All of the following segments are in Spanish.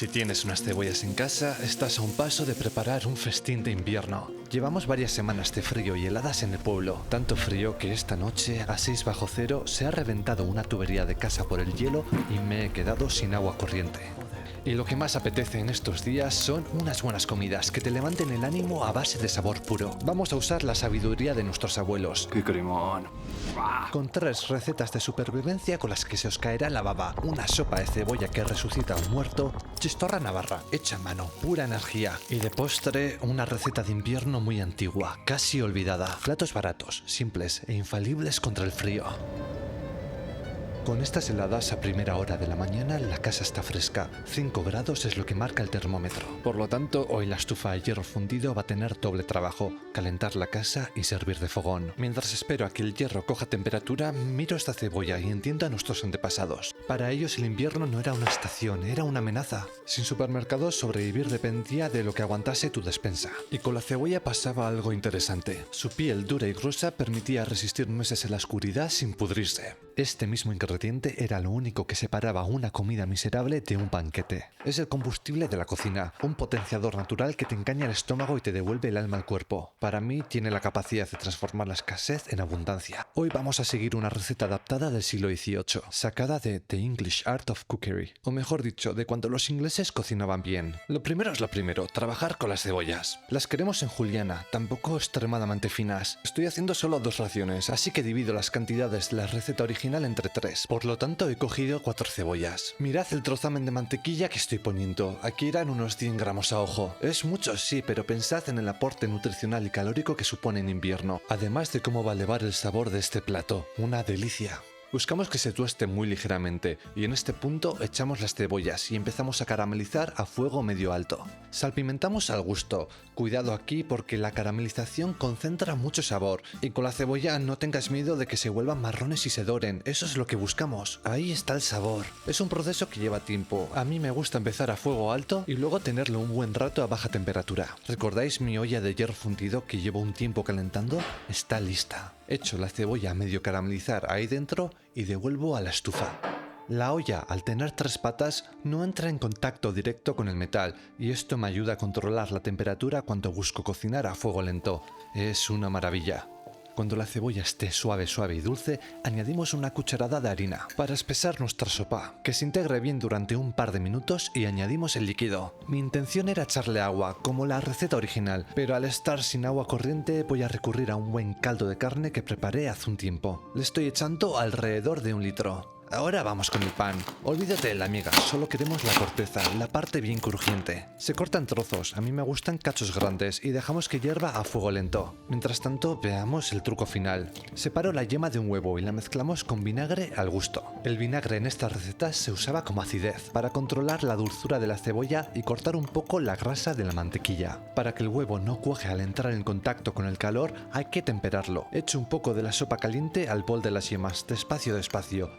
Si tienes unas cebollas en casa, estás a un paso de preparar un festín de invierno. Llevamos varias semanas de frío y heladas en el pueblo, tanto frío que esta noche, a 6 bajo cero, se ha reventado una tubería de casa por el hielo y me he quedado sin agua corriente. Y lo que más apetece en estos días son unas buenas comidas que te levanten el ánimo a base de sabor puro. Vamos a usar la sabiduría de nuestros abuelos. ¡Qué cremón! Con 3 recetas de supervivencia con las que se os caerá la baba. Una sopa de cebolla que resucita a un muerto, chistorra navarra, hecha a mano, pura energía. Y de postre, una receta de invierno muy antigua, casi olvidada. Platos baratos, simples e infalibles contra el frío. Con estas heladas a primera hora de la mañana la casa está fresca, 5 grados es lo que marca el termómetro. Por lo tanto, hoy la estufa de hierro fundido va a tener doble trabajo, calentar la casa y servir de fogón. Mientras espero a que el hierro coja temperatura, miro esta cebolla y entiendo a nuestros antepasados. Para ellos el invierno no era una estación, era una amenaza. Sin supermercados sobrevivir dependía de lo que aguantase tu despensa. Y con la cebolla pasaba algo interesante. Su piel dura y gruesa permitía resistir meses en la oscuridad sin pudrirse. Este mismo ingrediente era lo único que separaba una comida miserable de un banquete. Es el combustible de la cocina, un potenciador natural que te engaña el estómago y te devuelve el alma al cuerpo. Para mí tiene la capacidad de transformar la escasez en abundancia. Hoy vamos a seguir una receta adaptada del siglo XVIII, sacada de The English Art of Cookery, o mejor dicho, de cuando los ingleses cocinaban bien. Lo primero es lo primero, trabajar con las cebollas. Las queremos en juliana, tampoco extremadamente finas. Estoy haciendo solo 2 raciones, así que divido las cantidades de la receta original entre 3. Por lo tanto, he cogido 4 cebollas. Mirad el trozamen de mantequilla que estoy poniendo. Aquí irán unos 100 gramos a ojo. Es mucho, sí, pero pensad en el aporte nutricional y calórico que supone en invierno. Además de cómo va a elevar el sabor de este plato. Una delicia. Buscamos que se tueste muy ligeramente y en este punto echamos las cebollas y empezamos a caramelizar a fuego medio alto. Salpimentamos al gusto. Cuidado aquí porque la caramelización concentra mucho sabor y con la cebolla no tengas miedo de que se vuelvan marrones y se doren. Eso es lo que buscamos. Ahí está el sabor. Es un proceso que lleva tiempo. A mí me gusta empezar a fuego alto y luego tenerlo un buen rato a baja temperatura. ¿Recordáis mi olla de hierro fundido que llevo un tiempo calentando? Está lista. Echo la cebolla a medio caramelizar ahí dentro y devuelvo a la estufa. La olla, al tener 3 patas, no entra en contacto directo con el metal y esto me ayuda a controlar la temperatura cuando busco cocinar a fuego lento. Es una maravilla. Cuando la cebolla esté suave y dulce, añadimos una cucharada de harina para espesar nuestra sopa, que se integre bien durante un par de minutos y añadimos el líquido. Mi intención era echarle agua, como la receta original, pero al estar sin agua corriente voy a recurrir a un buen caldo de carne que preparé hace un tiempo. Le estoy echando alrededor de 1 litro. Ahora vamos con el pan. Olvídate de la miga, solo queremos la corteza, la parte bien crujiente. Se cortan trozos, a mí me gustan cachos grandes y dejamos que hierva a fuego lento. Mientras tanto, veamos el truco final. Separo la yema de un huevo y la mezclamos con vinagre al gusto. El vinagre en esta receta se usaba como acidez, para controlar la dulzura de la cebolla y cortar un poco la grasa de la mantequilla. Para que el huevo no cuaje al entrar en contacto con el calor, hay que temperarlo. Echo un poco de la sopa caliente al bol de las yemas, despacio,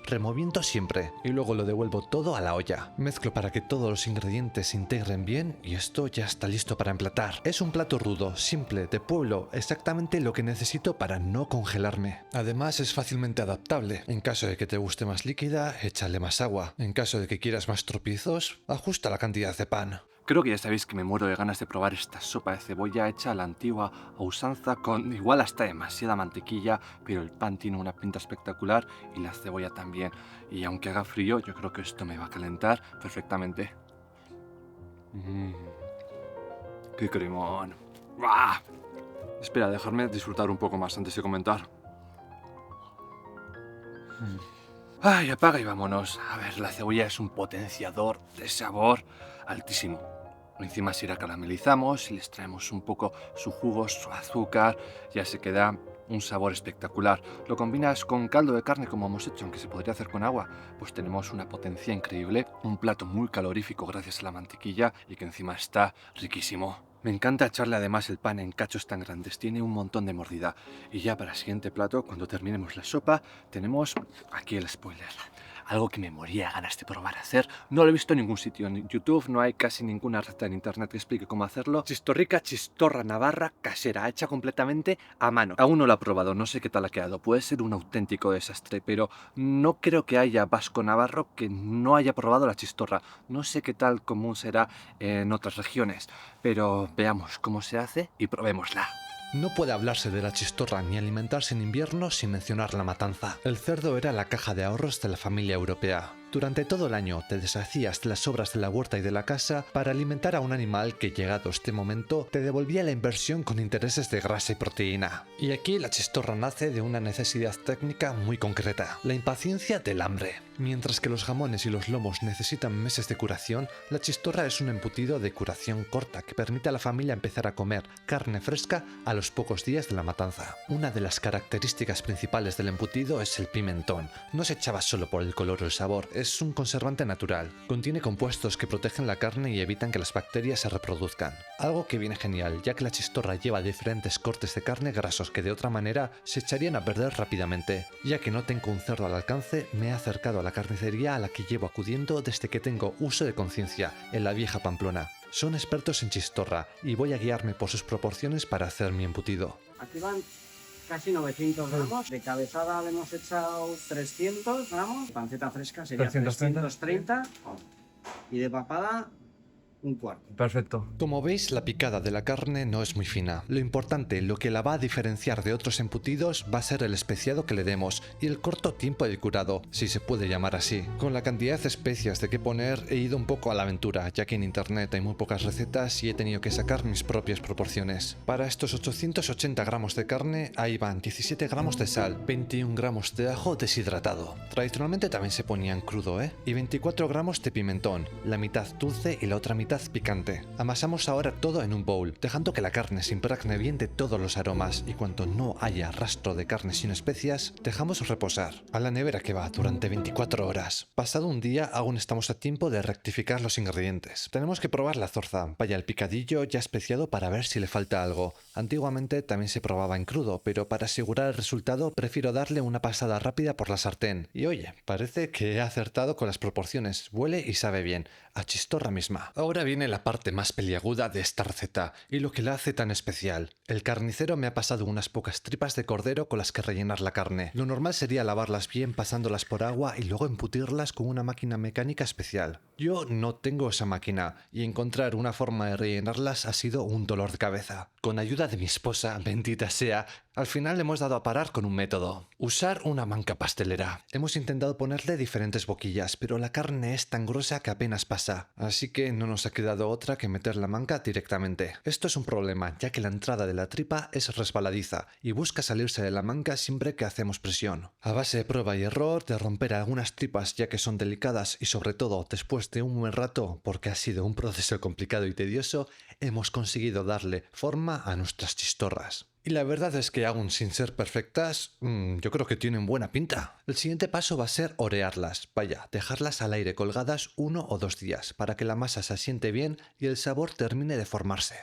removiendo siempre y luego lo devuelvo todo a la olla. Mezclo para que todos los ingredientes se integren bien y esto ya está listo para emplatar. Es un plato rudo, simple, de pueblo, exactamente lo que necesito para no congelarme. Además es fácilmente adaptable. En caso de que te guste más líquida, échale más agua. En caso de que quieras más tropiezos, ajusta la cantidad de pan. Creo que ya sabéis que me muero de ganas de probar esta sopa de cebolla hecha a la antigua a usanza con igual hasta demasiada mantequilla, pero el pan tiene una pinta espectacular y la cebolla también. Y aunque haga frío, yo creo que esto me va a calentar perfectamente. ¡Qué cremón! ¡Bah! Espera, dejarme disfrutar un poco más antes de comentar. ¡Ay, apaga y vámonos! A ver, la cebolla es un potenciador de sabor altísimo. Encima si la caramelizamos y les traemos un poco su jugo, su azúcar, ya se queda un sabor espectacular. Lo combinas con caldo de carne como hemos hecho, aunque se podría hacer con agua, pues tenemos una potencia increíble, un plato muy calorífico gracias a la mantequilla y que encima está riquísimo. Me encanta echarle además el pan en cachos tan grandes, tiene un montón de mordida. Y ya para el siguiente plato, cuando terminemos la sopa, tenemos aquí el spoiler. Algo que me moría ganas de probar a hacer. No lo he visto en ningún sitio. En YouTube no hay casi ninguna receta en internet que explique cómo hacerlo. Chistorrica, chistorra navarra casera, hecha completamente a mano. Aún no lo he probado, no sé qué tal ha quedado. Puede ser un auténtico desastre, pero no creo que haya vasco navarro que no haya probado la chistorra. No sé qué tal común será en otras regiones, pero veamos cómo se hace y probémosla. No puede hablarse de la chistorra ni alimentarse en invierno sin mencionar la matanza. El cerdo era la caja de ahorros de la familia europea. Durante todo el año te deshacías de las sobras de la huerta y de la casa para alimentar a un animal que, llegado este momento, te devolvía la inversión con intereses de grasa y proteína. Y aquí la chistorra nace de una necesidad técnica muy concreta, la impaciencia del hambre. Mientras que los jamones y los lomos necesitan meses de curación, la chistorra es un embutido de curación corta que permite a la familia empezar a comer carne fresca a los pocos días de la matanza. Una de las características principales del embutido es el pimentón. No se echaba solo por el color o el sabor, es un conservante natural. Contiene compuestos que protegen la carne y evitan que las bacterias se reproduzcan. Algo que viene genial, ya que la chistorra lleva diferentes cortes de carne grasos que de otra manera se echarían a perder rápidamente. Ya que no tengo un cerdo al alcance, me he acercado a la carnicería a la que llevo acudiendo desde que tengo uso de conciencia, en la vieja Pamplona. Son expertos en chistorra y voy a guiarme por sus proporciones para hacer mi embutido. Aquí van casi 900 gramos. De cabezada le hemos echado 300 gramos. Panceta fresca sería 330. Y de papada, un cuarto. Perfecto. Como veis, la picada de la carne no es muy fina. Lo importante, lo que la va a diferenciar de otros embutidos, va a ser el especiado que le demos y el corto tiempo de curado, si se puede llamar así. Con la cantidad de especias de qué poner, he ido un poco a la aventura, ya que en internet hay muy pocas recetas y he tenido que sacar mis propias proporciones. Para estos 880 gramos de carne, ahí van 17 gramos de sal, 21 gramos de ajo deshidratado. Tradicionalmente también se ponían crudo, y 24 gramos de pimentón, la mitad dulce y la otra mitad picante. Amasamos ahora todo en un bowl, dejando que la carne se impregne bien de todos los aromas y cuando no haya rastro de carne sin especias, dejamos reposar. A la nevera que va durante 24 horas. Pasado un día aún estamos a tiempo de rectificar los ingredientes. Tenemos que probar la zorza, vaya el picadillo ya especiado para ver si le falta algo. Antiguamente también se probaba en crudo, pero para asegurar el resultado prefiero darle una pasada rápida por la sartén. Y oye, parece que he acertado con las proporciones, huele y sabe bien, a chistorra misma. Ahora viene la parte más peliaguda de esta receta y lo que la hace tan especial. El carnicero me ha pasado unas pocas tripas de cordero con las que rellenar la carne. Lo normal sería lavarlas bien pasándolas por agua y luego embutirlas con una máquina mecánica especial. Yo no tengo esa máquina y encontrar una forma de rellenarlas ha sido un dolor de cabeza. Con ayuda de mi esposa, bendita sea, al final hemos dado a parar con un método. Usar una manca pastelera. Hemos intentado ponerle diferentes boquillas, pero la carne es tan gruesa que apenas pasa, así que no nos ha quedado otra que meter la manca directamente. Esto es un problema, ya que la entrada de la tripa es resbaladiza y busca salirse de la manca siempre que hacemos presión. A base de prueba y error, de romper algunas tripas ya que son delicadas y sobre todo después de un buen rato, porque ha sido un proceso complicado y tedioso, hemos conseguido darle forma a nuestras chistorras. Y la verdad es que aún sin ser perfectas, yo creo que tienen buena pinta. El siguiente paso va a ser orearlas, vaya, dejarlas al aire colgadas 1 o 2 días para que la masa se asiente bien y el sabor termine de formarse.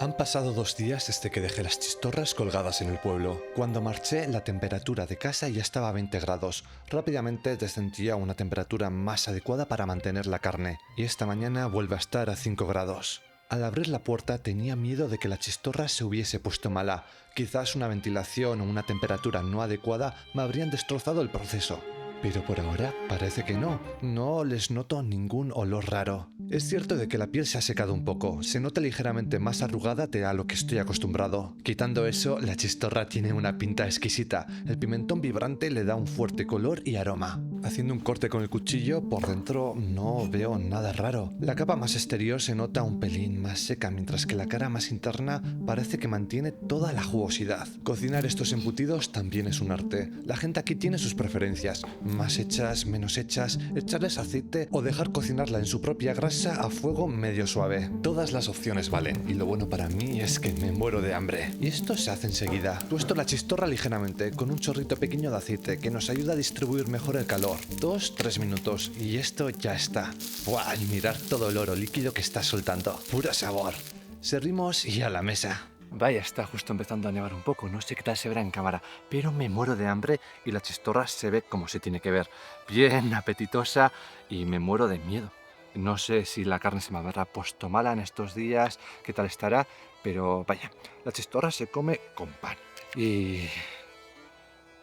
Han pasado 2 días desde que dejé las chistorras colgadas en el pueblo. Cuando marché, la temperatura de casa ya estaba a 20 grados. Rápidamente descendí a una temperatura más adecuada para mantener la carne, y esta mañana vuelve a estar a 5 grados. Al abrir la puerta tenía miedo de que la chistorra se hubiese puesto mala. Quizás una ventilación o una temperatura no adecuada me habrían destrozado el proceso. Pero por ahora parece que no les noto ningún olor raro. Es cierto de que la piel se ha secado un poco, se nota ligeramente más arrugada de a lo que estoy acostumbrado. Quitando eso, la chistorra tiene una pinta exquisita, el pimentón vibrante le da un fuerte color y aroma. Haciendo un corte con el cuchillo, por dentro no veo nada raro. La capa más exterior se nota un pelín más seca, mientras que la cara más interna parece que mantiene toda la jugosidad. Cocinar estos embutidos también es un arte. La gente aquí tiene sus preferencias. Más hechas, menos hechas, echarles aceite o dejar cocinarla en su propia grasa a fuego medio suave. Todas las opciones valen y lo bueno para mí es que me muero de hambre. Y esto se hace enseguida. Tuesto la chistorra ligeramente con un chorrito pequeño de aceite que nos ayuda a distribuir mejor el calor. sabor. 2-3 minutos y esto ya está. ¡Buah! Y mirad todo el oro líquido que está soltando. ¡Puro sabor! Servimos y a la mesa. Vaya, está justo empezando a nevar un poco, no sé qué tal se verá en cámara, pero me muero de hambre y la chistorra se ve como se tiene que ver. Bien apetitosa y me muero de miedo. No sé si la carne se me habrá puesto mala en estos días, qué tal estará, pero vaya, la chistorra se come con pan. Y...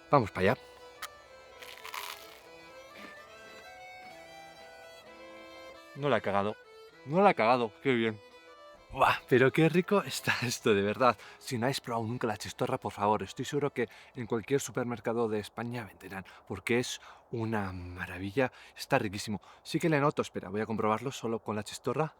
vamos para allá. No la he cagado, qué bien. ¡Buah! Pero qué rico está esto, de verdad. Si no habéis probado nunca la chistorra, por favor, estoy seguro que en cualquier supermercado de España venderán, porque es una maravilla, está riquísimo. Sí que le noto, espera, voy a comprobarlo solo con la chistorra.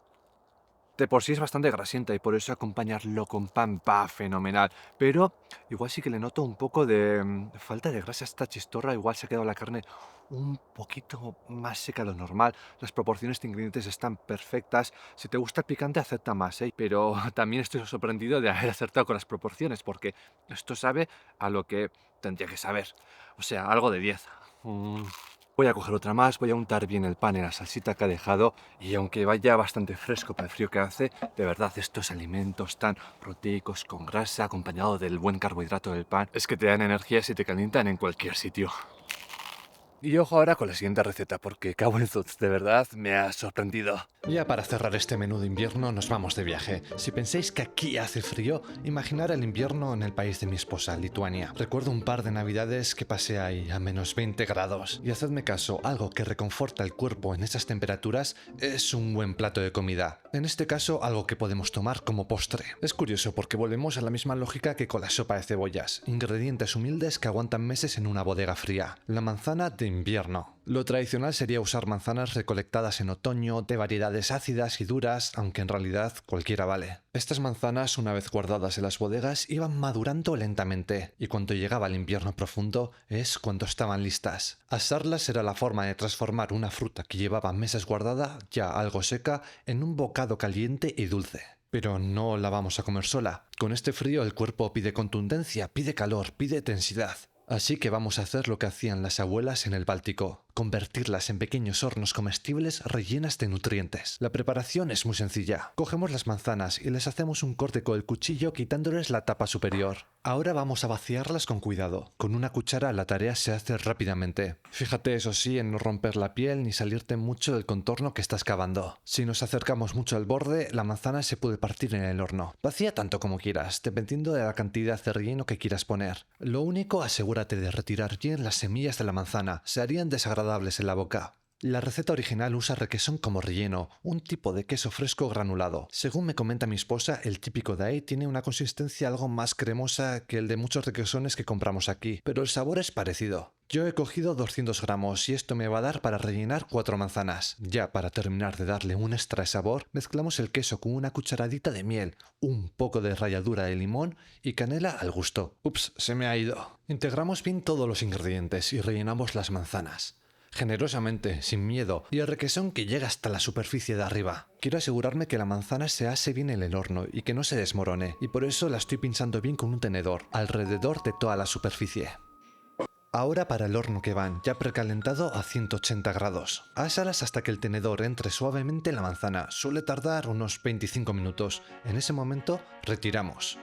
De por sí es bastante grasienta y por eso acompañarlo con pan va fenomenal. Pero igual sí que le noto un poco de falta de grasa a esta chistorra. Igual se ha quedado la carne un poquito más seca de lo normal. Las proporciones de ingredientes están perfectas. Si te gusta el picante, acepta más, ¿eh? Pero también estoy sorprendido de haber acertado con las proporciones, porque esto sabe a lo que tendría que saber. O sea, algo de 10. Voy a coger otra más, voy a untar bien el pan en la salsita que ha dejado y aunque vaya bastante fresco para el frío que hace, de verdad estos alimentos tan proteicos con grasa acompañado del buen carbohidrato del pan es que te dan energías y te calientan en cualquier sitio. Y ojo ahora con la siguiente receta porque Cabuenzuz de verdad me ha sorprendido. Ya para cerrar este menú de invierno nos vamos de viaje. Si pensáis que aquí hace frío, imaginar el invierno en el país de mi esposa, Lituania. Recuerdo un par de navidades que pasé ahí a menos 20 grados. Y hacedme caso, algo que reconforta el cuerpo en esas temperaturas es un buen plato de comida. En este caso, algo que podemos tomar como postre. Es curioso porque volvemos a la misma lógica que con la sopa de cebollas. Ingredientes humildes que aguantan meses en una bodega fría. La manzana de invierno. Lo tradicional sería usar manzanas recolectadas en otoño, de variedades ácidas y duras, aunque en realidad cualquiera vale. Estas manzanas, una vez guardadas en las bodegas, iban madurando lentamente, y cuando llegaba el invierno profundo es cuando estaban listas. Asarlas era la forma de transformar una fruta que llevaba meses guardada, ya algo seca, en un bocado caliente y dulce. Pero no la vamos a comer sola. Con este frío el cuerpo pide contundencia, pide calor, pide densidad. Así que vamos a hacer lo que hacían las abuelas en el Báltico, convertirlas en pequeños hornos comestibles rellenas de nutrientes. La preparación es muy sencilla. Cogemos las manzanas y les hacemos un corte con el cuchillo quitándoles la tapa superior. Ahora vamos a vaciarlas con cuidado. Con una cuchara la tarea se hace rápidamente. Fíjate, eso sí, en no romper la piel ni salirte mucho del contorno que estás cavando. Si nos acercamos mucho al borde, la manzana se puede partir en el horno. Vacía tanto como quieras, dependiendo de la cantidad de relleno que quieras poner. Lo único, asegúrate de retirar bien las semillas de la manzana. Se harían desagradables en la boca. La receta original usa requesón como relleno, un tipo de queso fresco granulado. Según me comenta mi esposa, el típico de ahí tiene una consistencia algo más cremosa que el de muchos requesones que compramos aquí, pero el sabor es parecido. Yo he cogido 200 gramos y esto me va a dar para rellenar 4 manzanas. Ya para terminar de darle un extra sabor, mezclamos el queso con una cucharadita de miel, un poco de ralladura de limón y canela al gusto. Ups, se me ha ido. Integramos bien todos los ingredientes y rellenamos las manzanas. Generosamente, sin miedo, y el requesón que llega hasta la superficie de arriba. Quiero asegurarme que la manzana se ase bien en el horno y que no se desmorone, y por eso la estoy pinchando bien con un tenedor, alrededor de toda la superficie. Ahora para el horno que van, ya precalentado a 180 grados. Ásalas hasta que el tenedor entre suavemente en la manzana, suele tardar unos 25 minutos. En ese momento, retiramos.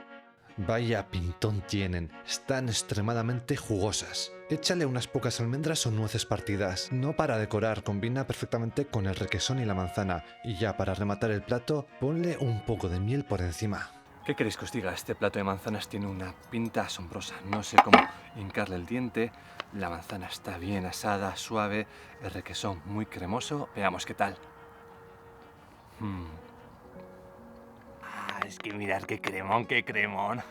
Vaya pintón tienen, están extremadamente jugosas. Échale unas pocas almendras o nueces partidas. No para decorar, combina perfectamente con el requesón y la manzana. Y ya para rematar el plato, ponle un poco de miel por encima. ¿Qué queréis que os diga? Este plato de manzanas tiene una pinta asombrosa. No sé cómo hincarle el diente. La manzana está bien asada, suave. El requesón muy cremoso. Veamos qué tal. Es que mirad qué cremón, qué cremón.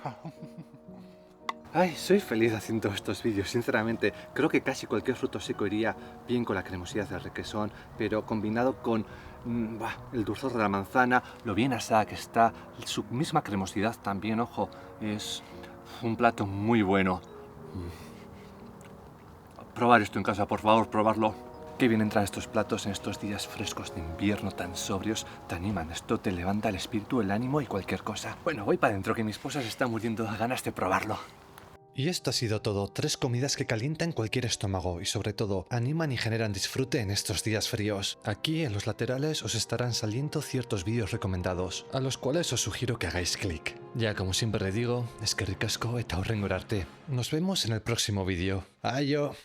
Ay, soy feliz haciendo estos vídeos, sinceramente. Creo que casi cualquier fruto seco iría bien con la cremosidad del requesón, pero combinado con el dulzor de la manzana, lo bien asada que está, su misma cremosidad también, ojo, es un plato muy bueno. Probar esto en casa, por favor, probarlo. Qué bien entran estos platos en estos días frescos de invierno tan sobrios, te animan, esto te levanta el espíritu, el ánimo y cualquier cosa. Bueno, voy para adentro que mi esposa se está muriendo de ganas de probarlo. Y esto ha sido todo, 3 comidas que calientan cualquier estómago y sobre todo animan y generan disfrute en estos días fríos. Aquí en los laterales os estarán saliendo ciertos vídeos recomendados, a los cuales os sugiero que hagáis clic. Ya como siempre digo, eskerrik asko eta hurrengo arte. Nos vemos en el próximo vídeo. Aio!